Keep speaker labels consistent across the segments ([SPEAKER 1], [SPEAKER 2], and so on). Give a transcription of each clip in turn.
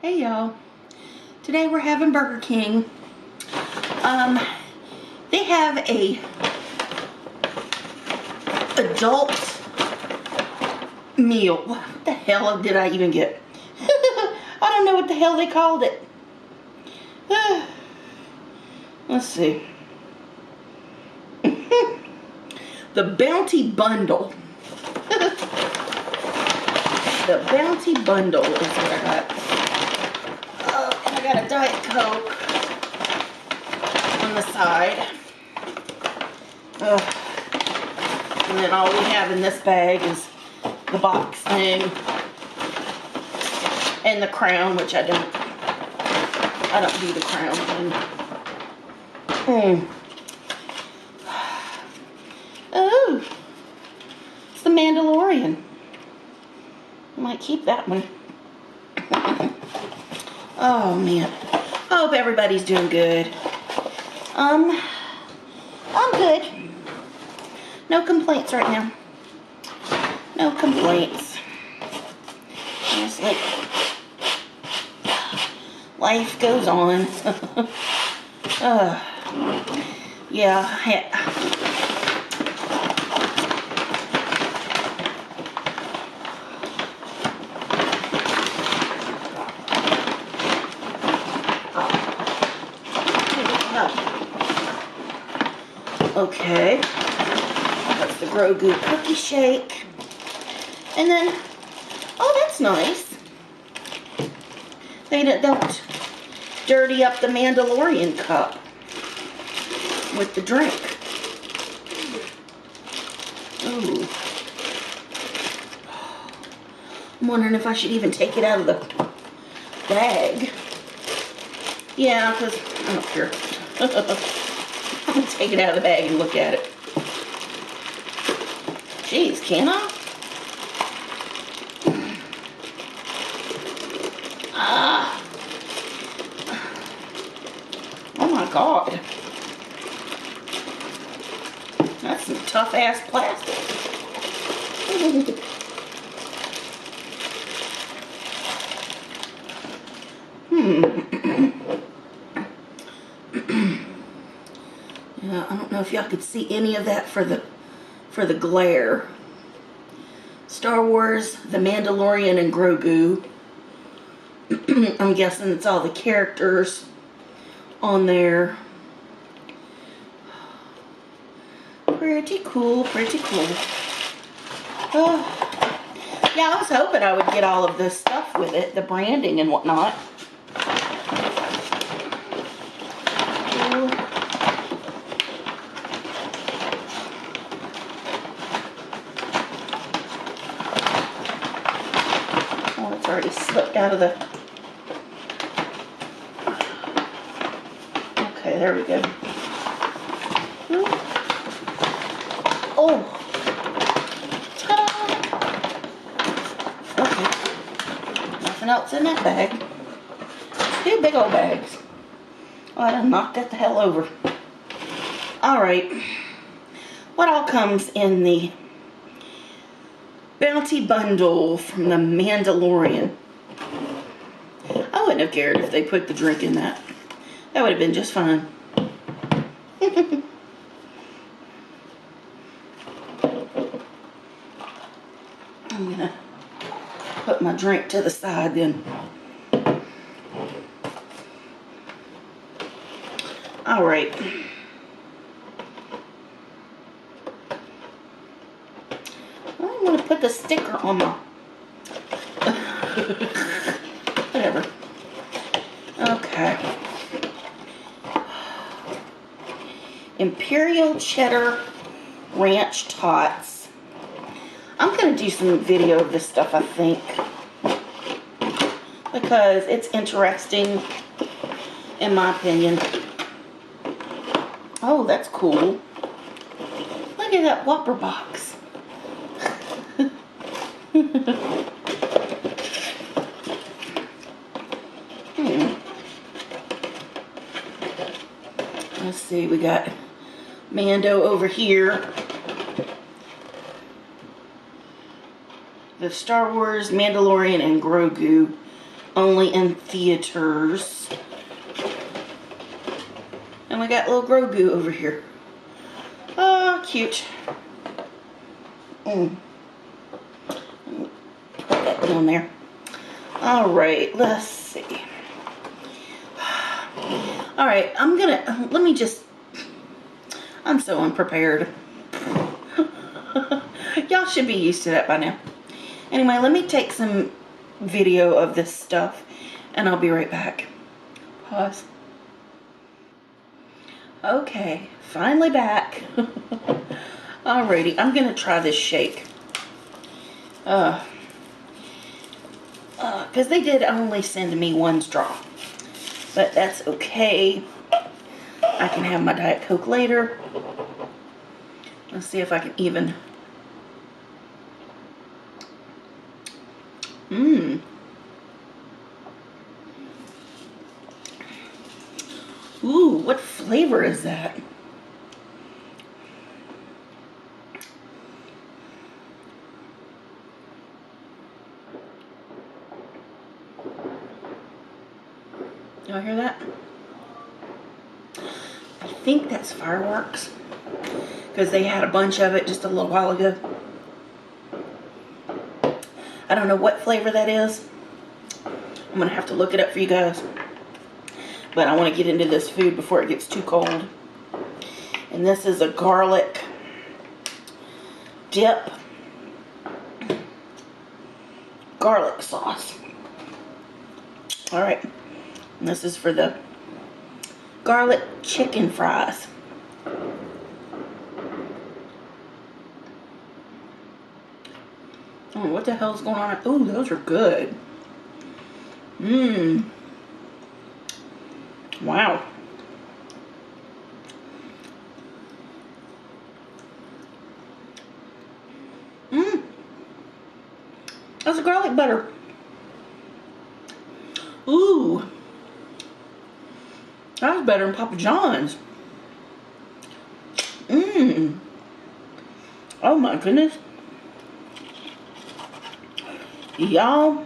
[SPEAKER 1] Hey y'all, today we're having Burger King. They have a adult meal. What the hell did I even get? I don't know what the hell they called it. Let's see. The Bounty Bundle. The Bounty Bundle is what I got. And I got a Diet Coke on the side. And then all we have in this bag is the box thing and the crown, which I don't do the crown thing. Oh, it's the Mandalorian. I might keep that one. Oh man, I hope everybody's doing good. I'm good. No complaints right now. No complaints. Just like life goes on. Yeah. Okay, that's the Grogu cookie shake. And then, oh, that's nice. They don't dirty up the Mandalorian cup with the drink. Ooh. I'm wondering if I should even take it out of the bag. Yeah, because I don't care. I'm gonna take it out of the bag and look at it. Jeez, can I? Oh my God. That's some tough ass plastic. Yeah, I don't know if y'all could see any of that for the glare. Star Wars, the Mandalorian, and Grogu. I'm guessing it's all the characters on there. Pretty cool, pretty cool. Oh. Yeah, I was hoping I would get all of this stuff with it, the branding and whatnot. Oh, it's already slipped out of the... Okay, there we go. Oh! Ta-da! Okay. Nothing else in that bag. Two big old bags. Oh, I done knocked that the hell over. Alright. What all comes in the Bounty Bundle from the Mandalorian? I wouldn't have cared if they put the drink in that. That would have been just fine. I'm gonna put my drink to the side then. Alright. I'm gonna put the sticker on my... Whatever. Okay. Imperial Cheddar Ranch Tots. I'm going to do some video of this stuff, I think, because it's interesting, in my opinion. Oh, that's cool. Look at that Whopper box. Let's see, we got Mando over here. The Star Wars, Mandalorian, and Grogu only in theaters. And we got little Grogu over here. Oh, cute. Put that down there. Alright, let's see. Alright, I'm so unprepared. Y'all should be used to that by now. Anyway, let me take some video of this stuff and I'll be right back. Pause. Okay, finally back. Alrighty, I'm gonna try this shake. Because they did only send me one straw. But that's okay. I can have my Diet Coke later. Let's see if I can even. Ooh, what flavor is that? Y'all hear that? I think that's fireworks, because they had a bunch of it just a little while ago. I don't know what flavor that is. I'm gonna have to look it up for you guys. But I want to get into this food before it gets too cold. And this is a garlic dip. Garlic sauce. Alright. And this is for the garlic chicken fries. Oh, what the hell's going on? Ooh, those are good. Wow. That's a garlic butter. Ooh. That's better than Papa John's. Oh my goodness. Y'all.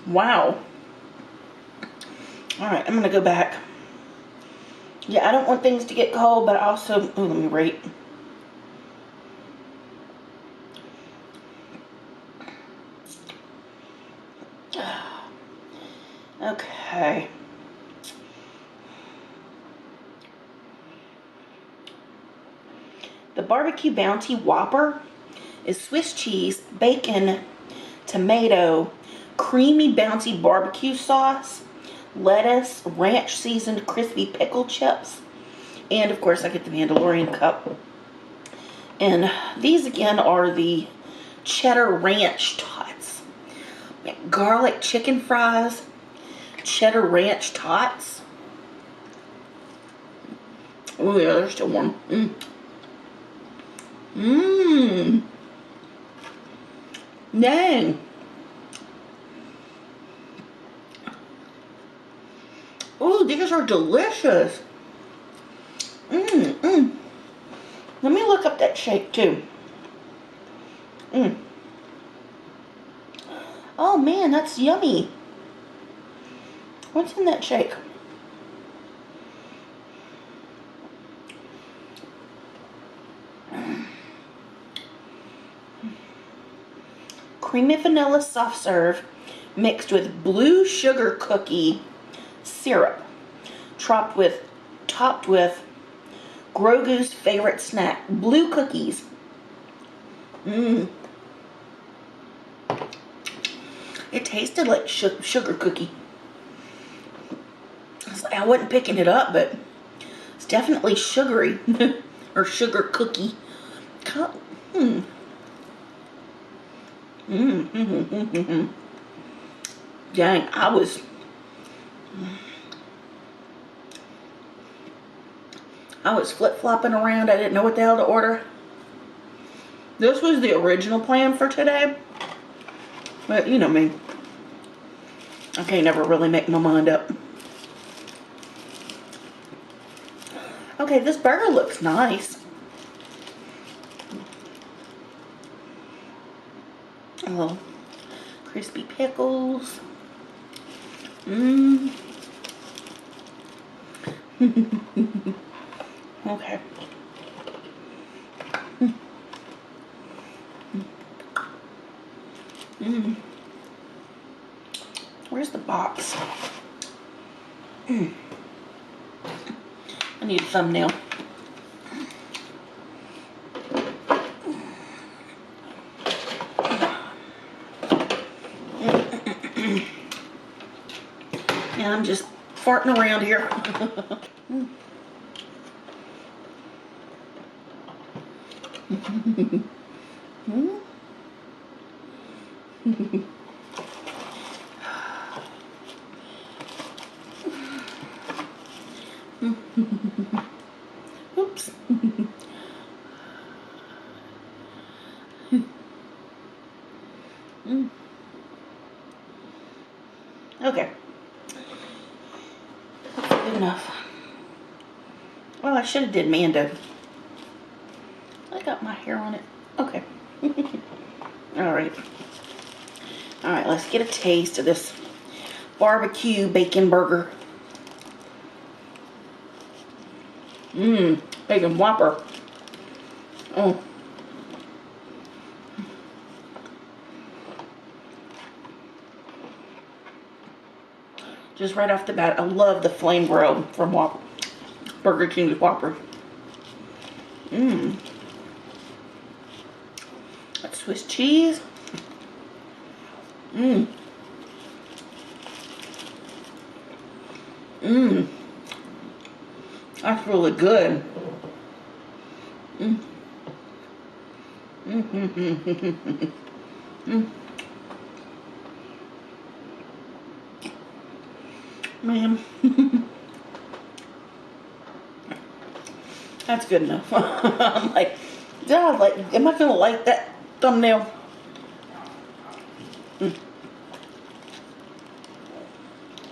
[SPEAKER 1] Wow. Alright, I'm gonna go back. Yeah, I don't want things to get cold, but I also, let me rate. Okay. The Barbecue Bounty Whopper is Swiss cheese, bacon, tomato, creamy Bounty barbecue sauce, lettuce, ranch seasoned crispy pickle chips, and of course I get the Mandalorian cup. And these again are the cheddar ranch tots. Garlic chicken fries, cheddar ranch tots. Oh yeah, they're still warm. Dang. Oh, these are delicious. Let me look up that shake too. Oh man, that's yummy. What's in that shake? Creamy vanilla soft serve mixed with blue sugar cookie syrup, topped with Grogu's favorite snack, blue cookies. It tasted like sugar cookie. I wasn't picking it up, but it's definitely sugary or sugar cookie. Dang, I was flip-flopping around. I didn't know what the hell to order. This was the original plan for today. But you know me. I can't never really make my mind up. Okay, this burger looks nice. little crispy pickles. Mmm. Okay. Mmm. Where's the box? I need a thumbnail. And I'm just farting around here. Oops. Okay. That's good enough. Well, I should have did Mando. I got my hair on it. Okay. Alright. Alright, let's get a taste of this barbecue bacon burger. Mmm, bacon whopper. Oh. Just right off the bat, I love the flame grill from Burger King's Whopper. Mmm. That Swiss cheese. Mmm. Mmm. That's really good. Mmm. Mmm. Mmm. Man. That's good enough. I'm like, God, like, am I gonna like that thumbnail? Mmm.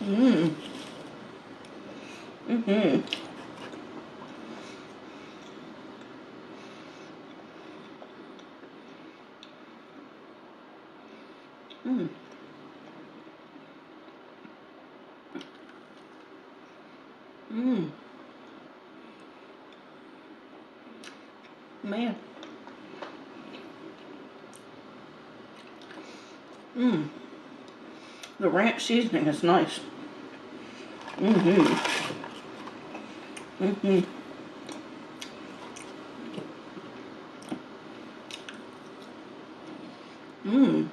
[SPEAKER 1] Mmm. Mmm. Mmm. Mmm. Man. Mmm. The ranch seasoning is nice. Mm-hmm. Mm-hmm. Mmm.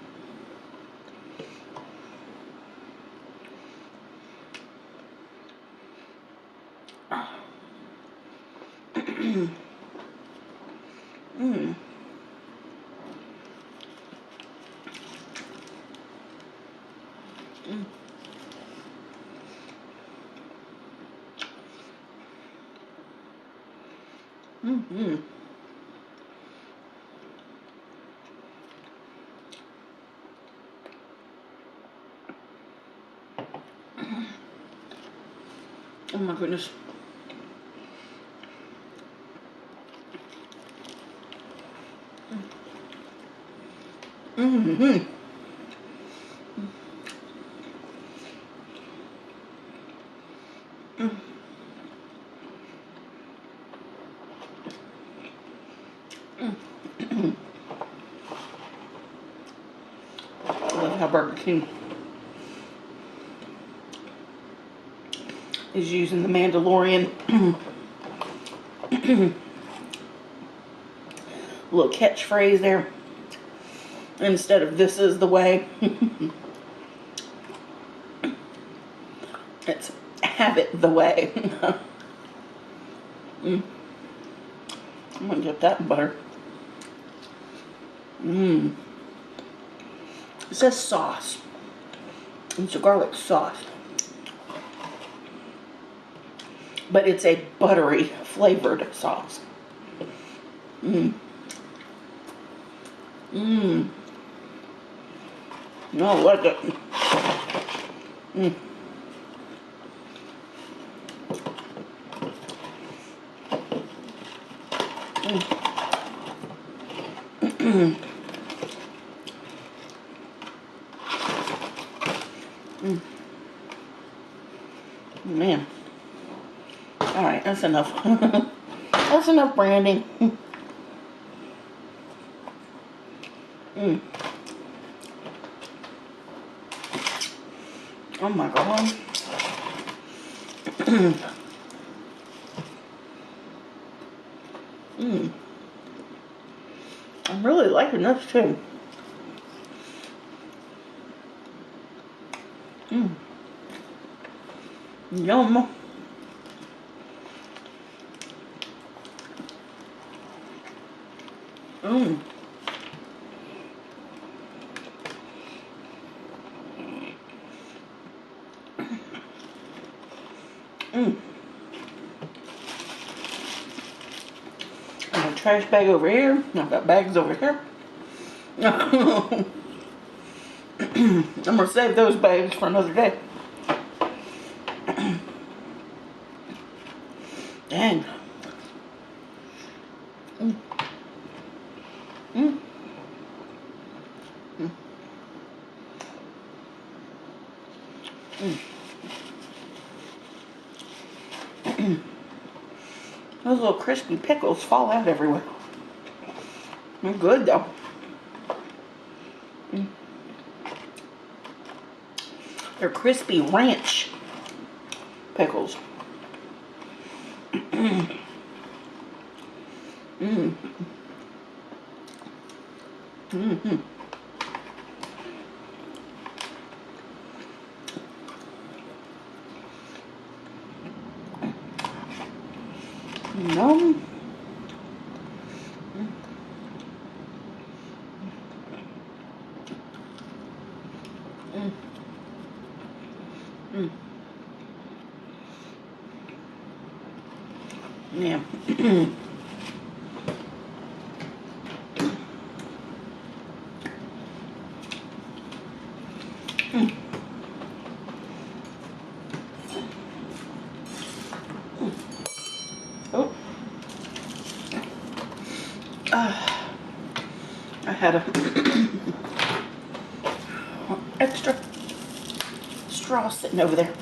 [SPEAKER 1] Mmm. Mm-hmm. Oh my goodness. Mm-hmm. I love how Burger King is using the Mandalorian little catchphrase there instead of "this is the way." It's "have it the way." I'm gonna get that butter. It says sauce. It's a garlic sauce, but it's a buttery flavored sauce. No, I like it. That's enough. That's enough branding. Oh my God. I'm really liking this too. Yum. I have a trash bag over here. I've got bags over here. I'm gonna save those bags for another day. Dang. Those little crispy pickles fall out everywhere. They're good though. They're crispy ranch pickles. No. Yeah. Oh. I had a extra straw sitting over there.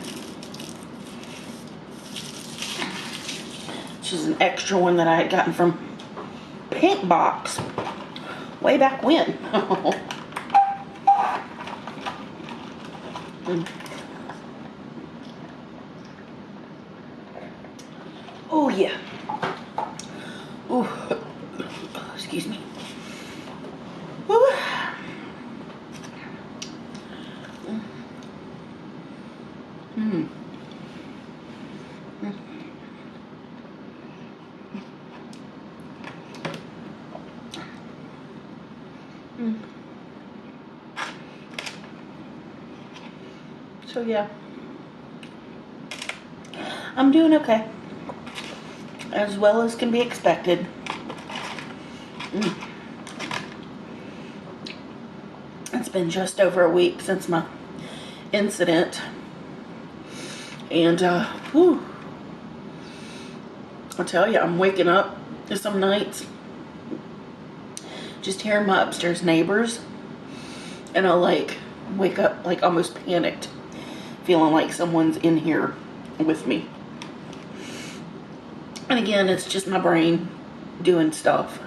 [SPEAKER 1] This is an extra one that I had gotten from Pink Box way back when. Oh yeah. Oh, excuse me. Woo. So yeah, I'm doing okay, as well as can be expected. It's been just over a week since my incident, and whew, I'll tell you, I'm waking up some nights just hearing my upstairs neighbors, and I'll like wake up like almost panicked, feeling like someone's in here with me. And again, it's just my brain doing stuff.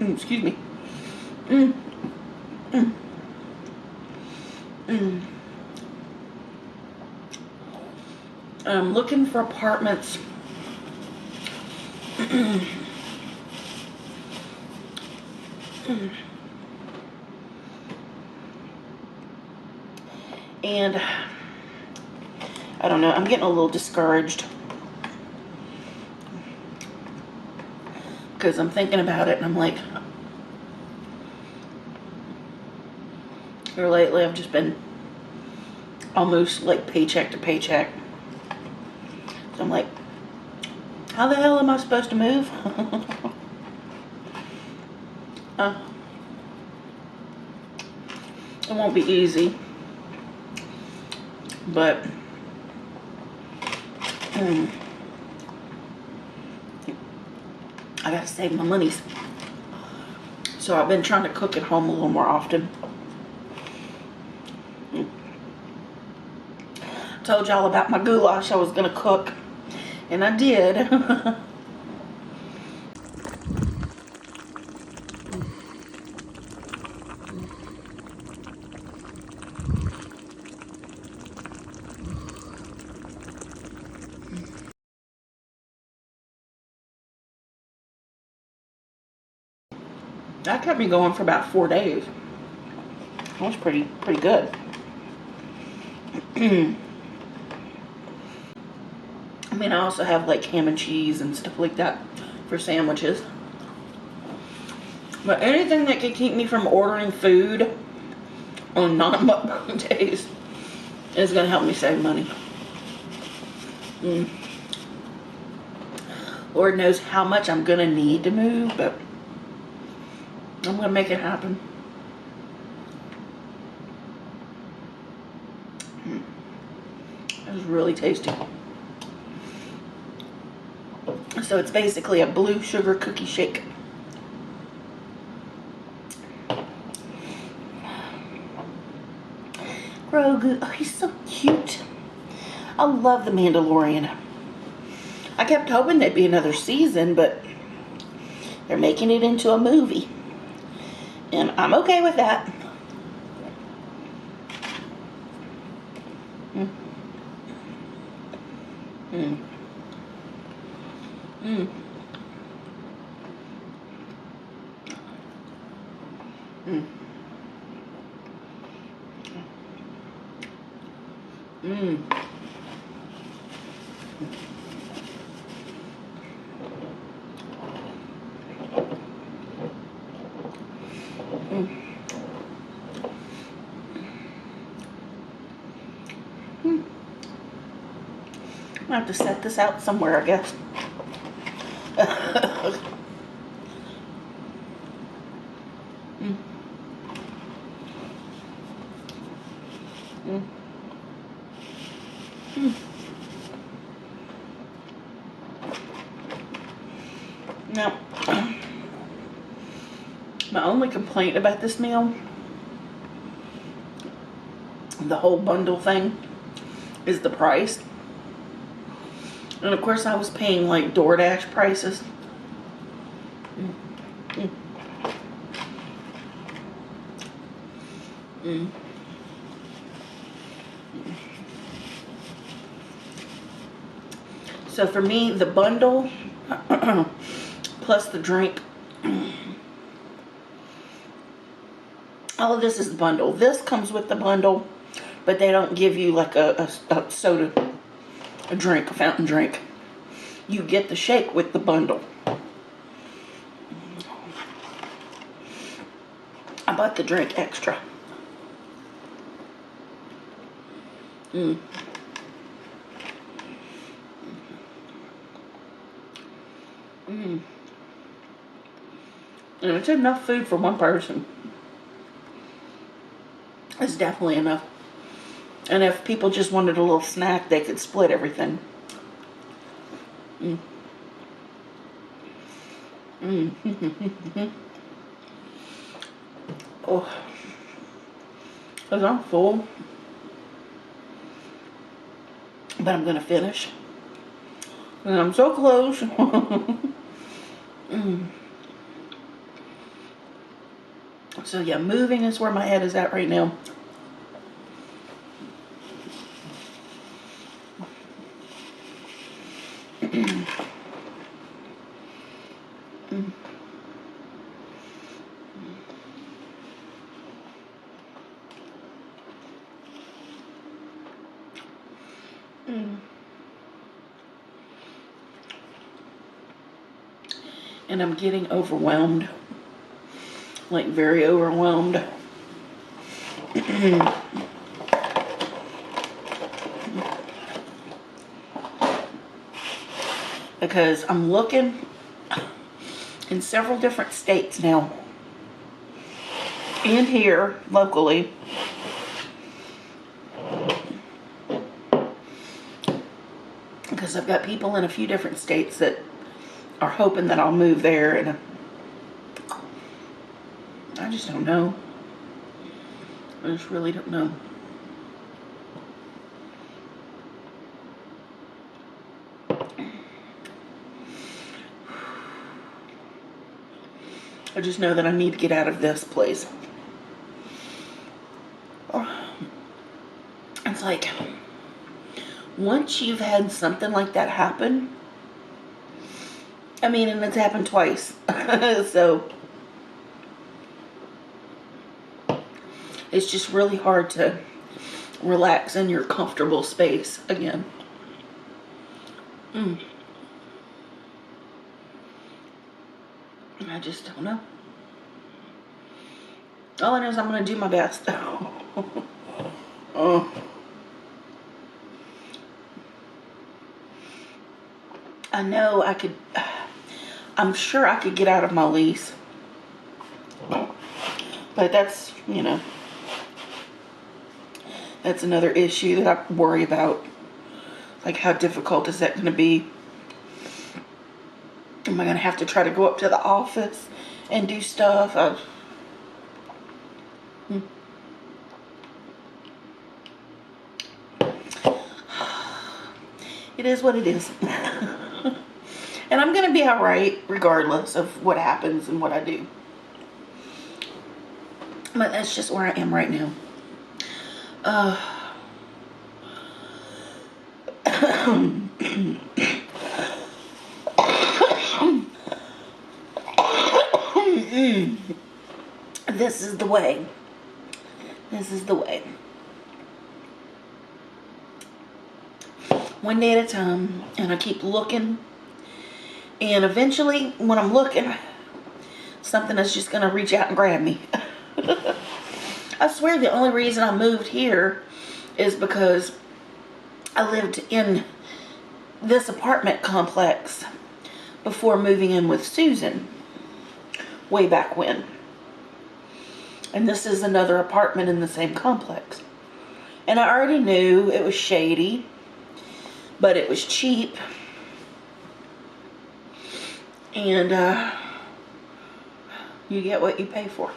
[SPEAKER 1] Excuse me. I'm looking for apartments. And I don't know, I'm getting a little discouraged because I'm thinking about it and I'm like, or lately I've just been almost like paycheck to paycheck. So I'm like, how the hell am I supposed to move? It won't be easy, but I gotta save my monies. So I've been trying to cook at home a little more often. told y'all about my goulash I was gonna cook, and I did. That kept me going for about 4 days. That was pretty good. I mean, I also have like ham and cheese and stuff like that for sandwiches. But anything that can keep me from ordering food on non-mukbang days is going to help me save money. Lord knows how much I'm going to need to move, but I'm going to make it happen. It was really tasty. So it's basically a blue sugar cookie shake. Grogu, oh, he's so cute. I love the Mandalorian. I kept hoping there'd be another season, but they're making it into a movie. And I'm okay with that. Mm. Mm. Mm. Mm. Mm. I have to set this out somewhere, I guess. Mm. Mm. Mm. Now, my only complaint about this meal, the whole bundle thing, is the price. And of course I was paying like DoorDash prices. Mm. Mm. So for me, the bundle plus the drink, all of this is the bundle. This comes with the bundle, but they don't give you like a soda, a drink, a fountain drink. You get the shake with the bundle. I bought the drink extra. Mm. Mm. And it's enough food for one person. It's definitely enough. And if people just wanted a little snack, they could split everything. Mm. Mm. Oh, because I'm full. But I'm going to finish. And I'm so close. Mm. So yeah, moving is where my head is at right now. Mm. Mm. And I'm getting overwhelmed. Like very overwhelmed. Because I'm looking in several different states now. And here, locally. Because I've got people in a few different states that are hoping that I'll move there, and I just don't know. I just really don't know. I just know that I need to get out of this place. It's like, once you've had something like that happen, I mean, and it's happened twice, so it's just really hard to relax in your comfortable space again. I just don't know. All I know is I'm going to do my best. Oh. I know I could, I'm sure I could get out of my lease. But that's, you know, that's another issue that I worry about. Like, how difficult is that going to be? Am I going to have to try to go up to the office and do stuff? It is what it is. And I'm going to be alright regardless of what happens and what I do. But that's just where I am right now. This is the way. This is the way. One day at a time, and I keep looking, and eventually when I'm looking, something is just gonna reach out and grab me. I swear the only reason I moved here is because I lived in this apartment complex before moving in with Susan way back when. And this is another apartment in the same complex. And I already knew it was shady, but it was cheap. And you get what you pay for.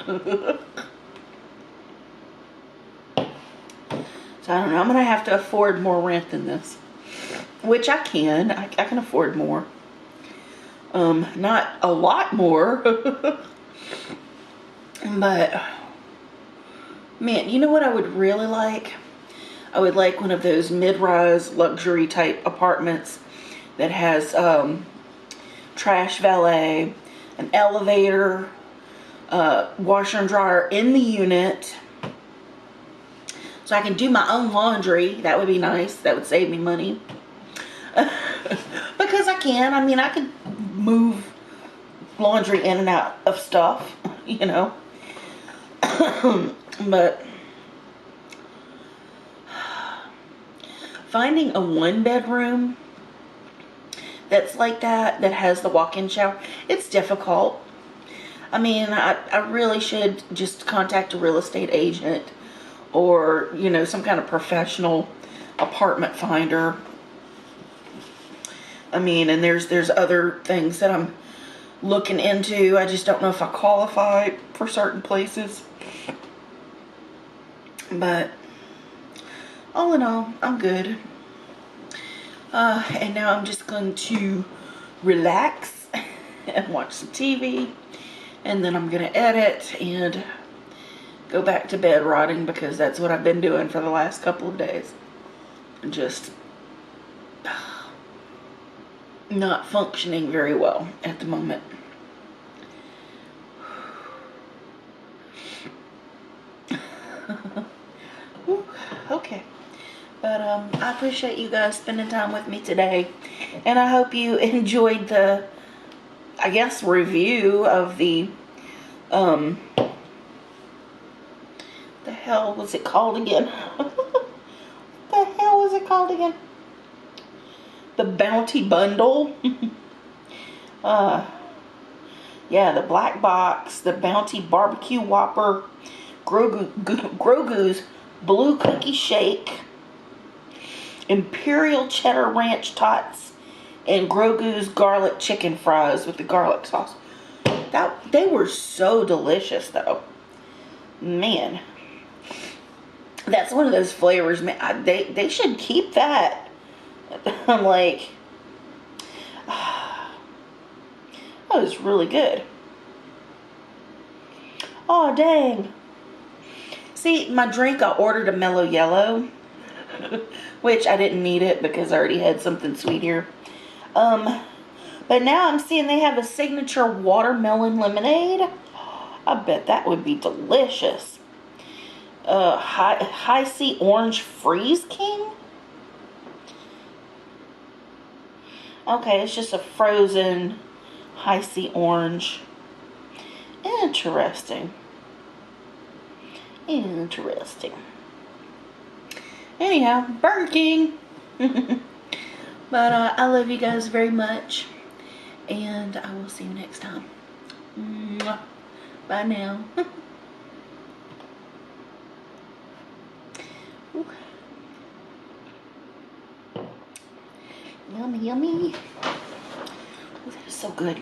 [SPEAKER 1] So I don't know, I'm gonna have to afford more rent than this, which I can. I can afford more. Not a lot more. But man, you know what I would really like? I would like one of those mid-rise luxury type apartments that has trash valet, an elevator, washer and dryer in the unit, so I can do my own laundry. That would be nice. That would save me money. Because I can. I mean, I could move laundry in and out of stuff, you know. But finding a one-bedroom that's like that has the walk-in shower, it's difficult. I mean, I really should just contact a real estate agent or, you know, some kind of professional apartment finder. I mean, and there's other things that I'm looking into. I just don't know if I qualify for certain places. But all in all, I'm good. And now I'm just going to relax and watch some TV. And then I'm going to edit and go back to bed rotting, because that's what I've been doing for the last couple of days. Just not functioning very well at the moment. Okay. But I appreciate you guys spending time with me today. And I hope you enjoyed the, I guess, review of the hell was it called again? What the hell was it called again? The Bounty Bundle. Yeah, the Black Box, the Bounty Barbecue Whopper, Grogu's Blue Cookie Shake, Imperial Cheddar Ranch Tots, and Grogu's Garlic Chicken Fries with the garlic sauce. They were so delicious, though. Man. That's one of those flavors, man. They should keep that. I'm like, that was really good. Oh, dang. See, my drink, I ordered a mellow yellow, which I didn't need it because I already had something sweet here. But now I'm seeing they have a signature watermelon lemonade. I bet that would be delicious. High C Orange Freeze King? Okay, it's just a frozen High C Orange. Interesting. Interesting. Anyhow, Burger King. But I love you guys very much. And I will see you next time. Mwah. Bye now. Yummy, yummy. Oh, that is so good.